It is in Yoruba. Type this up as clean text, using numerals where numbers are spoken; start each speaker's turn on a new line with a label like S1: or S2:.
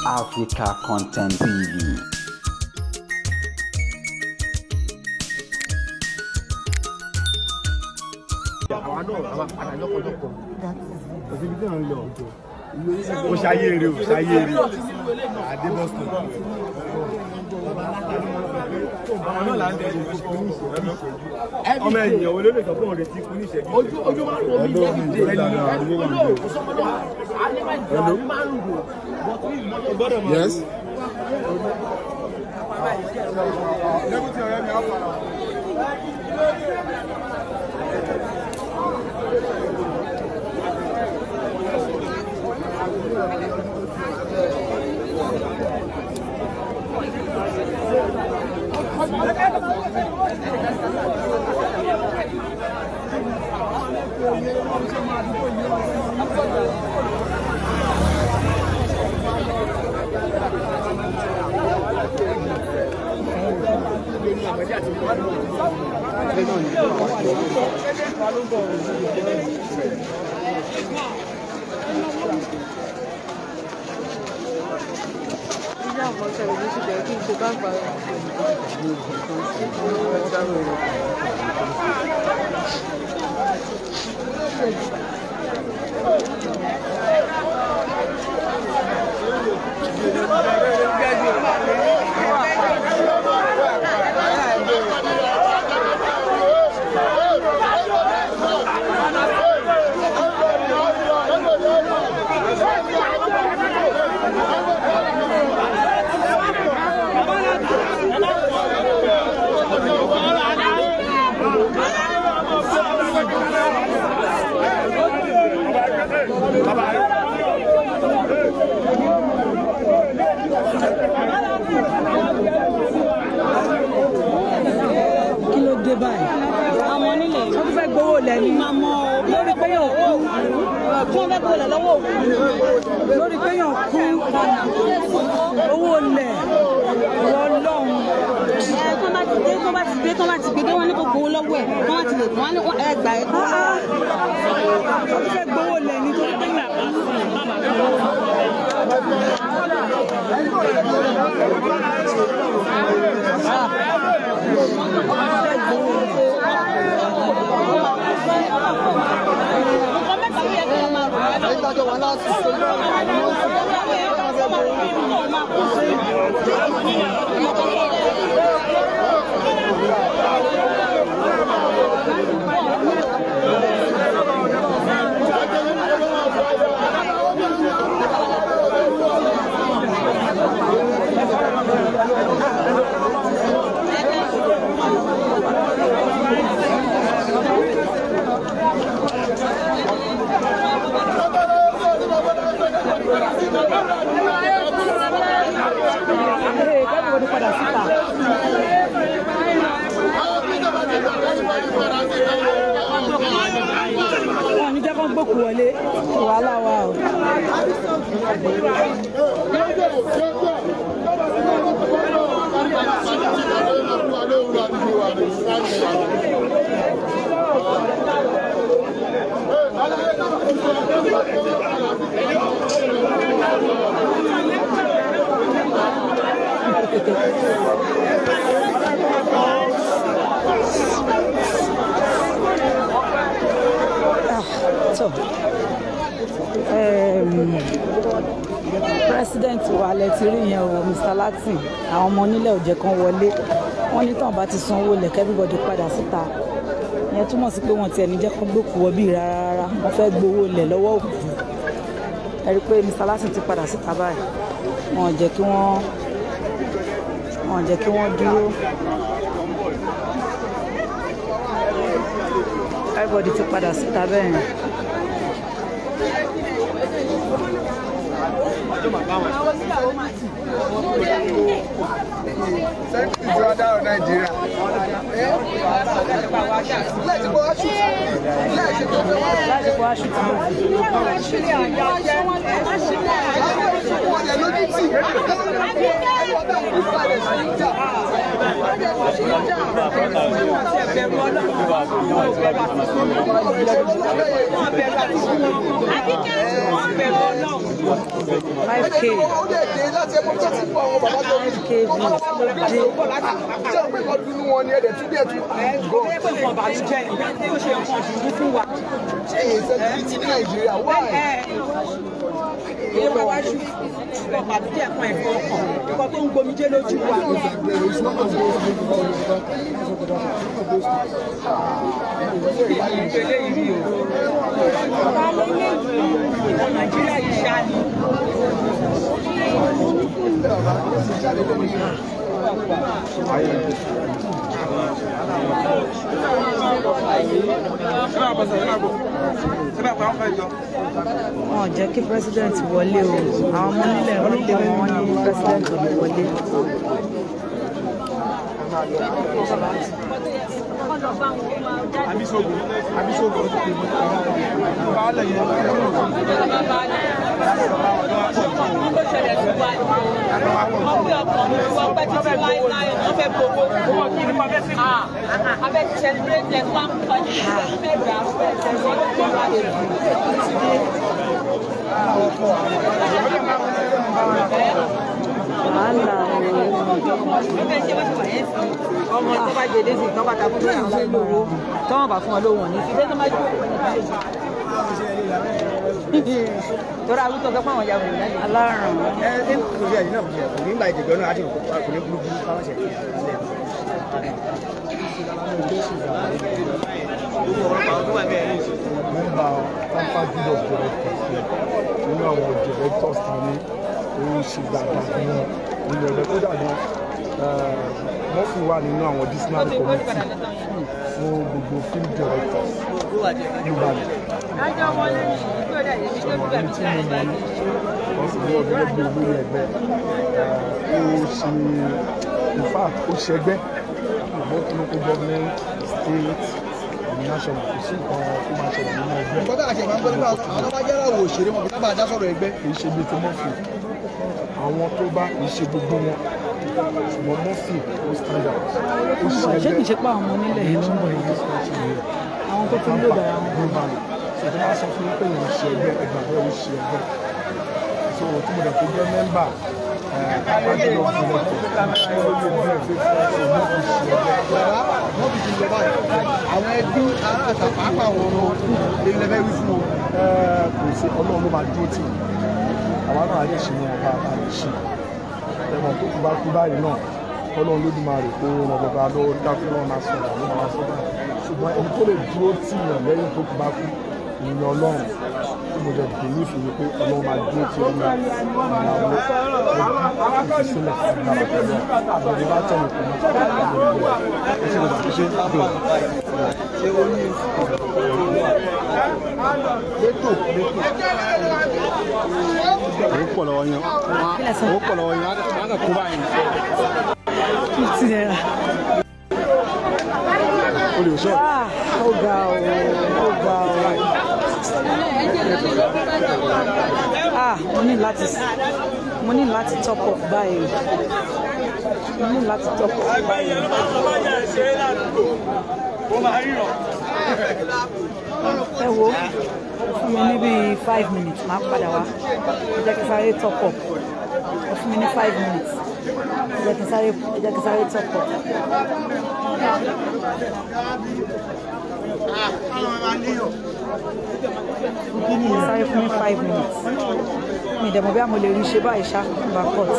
S1: Africa Content TV.
S2: O ṣayére o ṣayére adé Boston. Ọmọ ènìyàn wo ló lè sọ fún ọ̀rẹ́ tí kú ní ìṣẹ́jú? Ojú máa ń ro mí yes.
S3: lórí pé yàn kú owó lẹ̀ lọ́lọ́run tó bá ti gbé wọn ní kò gbowó lọ́wọ́ ẹ̀ tó bá ti lè wọ́n ní ẹgbàá ẹ̀ tó fẹ́ gbowó lẹ̀ nítorí pé yàn wọlé wàhálà wa o. So, president wa lẹ ti rí yẹn o, Mr. Latin, àwọn ọmọ onílẹ̀ ò jẹ́ kán wọlé, wọ́n ní tán bá ti sanwó lẹ̀ everybody padà síta. Ìyẹn túmọ̀ sí pé wọ́n ti ẹni jẹ́ kán gbókù wọ bí rárá, wọ́n fẹ́ gbowó lẹ̀ lọ́wọ́ òkú. Ẹ rí pé Mr. Latin ti padà síta báyìí, wọ́n jẹ́ kí wọ́n dúró. Everybody ti padà síta bẹ́ẹ̀ yẹn.
S2: Nigeria.
S3: Wọ́n jẹ́ kí president wọlé o, àwọn ọmọ nílẹ̀ wọlé wọn ní president wọlé. Ọmọ tó bá jẹ déjì tó bá ta fún àwọn ṣe lówó tó wọn bá fún ọ lówó ní fi dé tó má jù tọ́ra wí tó sọ pé àwọn ìyàwó ìlú alárùn ẹ̀ kò rí ẹ̀yìn náà kò ní ìgbà ìdìgbò náà àti kò ní burúkú káwọn ṣe
S4: Member Tampa Board of Directors nínú àwọn directors ta ní orí ṣe dáadáa ní nínú ẹgbẹ́ tó dàbí wọ́n fi wà nínú àwọn disciplinary committee fún gbogbo film directors nígbàdí. Ṣọ̀wọ́n ní tí mo mọ̀ ní wọ́n sì ní ọdún lẹ́gbẹ̀ẹ́ olórí ẹgbẹ́ ó ṣe in fact ó ṣẹgbẹ́ both local government state national kò sí nǹkan tó máa ṣẹlẹ̀ nínú ẹgbẹ́.
S2: Nǹkan tó àṣẹ máa ń gbọ́ nípa àwọn tó bá jẹ́ àwọn òṣèré wọn kò sábà dá sọ̀rọ̀ ẹgbẹ́.
S4: Kì í ṣe bíi ti Murphy àwọn tó bá kì í ṣe gbogbo wọn ṣùgbọ́n Murphy ó stand out ó ṣe ẹgbẹ́.
S3: ṣé kìí ṣe pé àwọn ọmọ nílẹ̀ yìí ló ń bọ̀ yìí àwọn tó tún lò dára wọn.
S4: ṣètò máa sọ fún mi pé ìyẹn ṣe ẹgbẹ́ ẹgbàgbọ́ ó ṣe ẹgbẹ́ so tí mo dẹ̀ tó jẹ́ mẹ́mbà abájọ́ fún ẹgbẹ́
S2: wọ́n fi ti lọ báyìí àwọn ẹbí ará àtàpápá àwọn ọmọ ilẹ̀ bẹ́ẹ̀ wí fún wọn.
S4: kò sí Ọlọ́run ló máa dúró tì í àwa náà lè ṣe wọn bá a lè ṣe ẹ̀wọ̀n tó kú bá kú báyìí náà Ọlọ́run Olódùmarè kó ràn bàbá lọ́wọ́ dákú náà máa sọ̀rọ̀ àwọn máa sọ̀rọ̀ ṣùgbọ́n ẹni tó lè dúró tì yàn lẹ́yìn tó kú bá kú ìyẹn Ọlọ́run tí mo jẹ bèmí fi wípé Ọlọ́run máa dúró tì ọmọ ìyàwó ìfisílẹ̀ ìgbàlá pẹ̀lú àbẹ̀rẹ̀ bá tẹ̀lé kò ní ṣe ó ní
S2: Ó pọ̀ lọ́wọ́ yẹn ó pọ̀ lọ́wọ́ yẹn á kà kó báyìí.
S3: $50.
S4: o lè sọ.
S3: Ó ga o, ó ga o. Mo ní láti top up báyìí. Ẹ wo fún mi ní bíi 5 minutes máa padà wá ẹ jẹ́ kí sáré top up ẹ fún mi ní 5 minutes ẹ jẹ́ kí sáré top up. Sáré fún mi 5 minutes mi ìdẹ̀mọ̀ bí a mo lè rí ṣe báyìí ṣá bá court.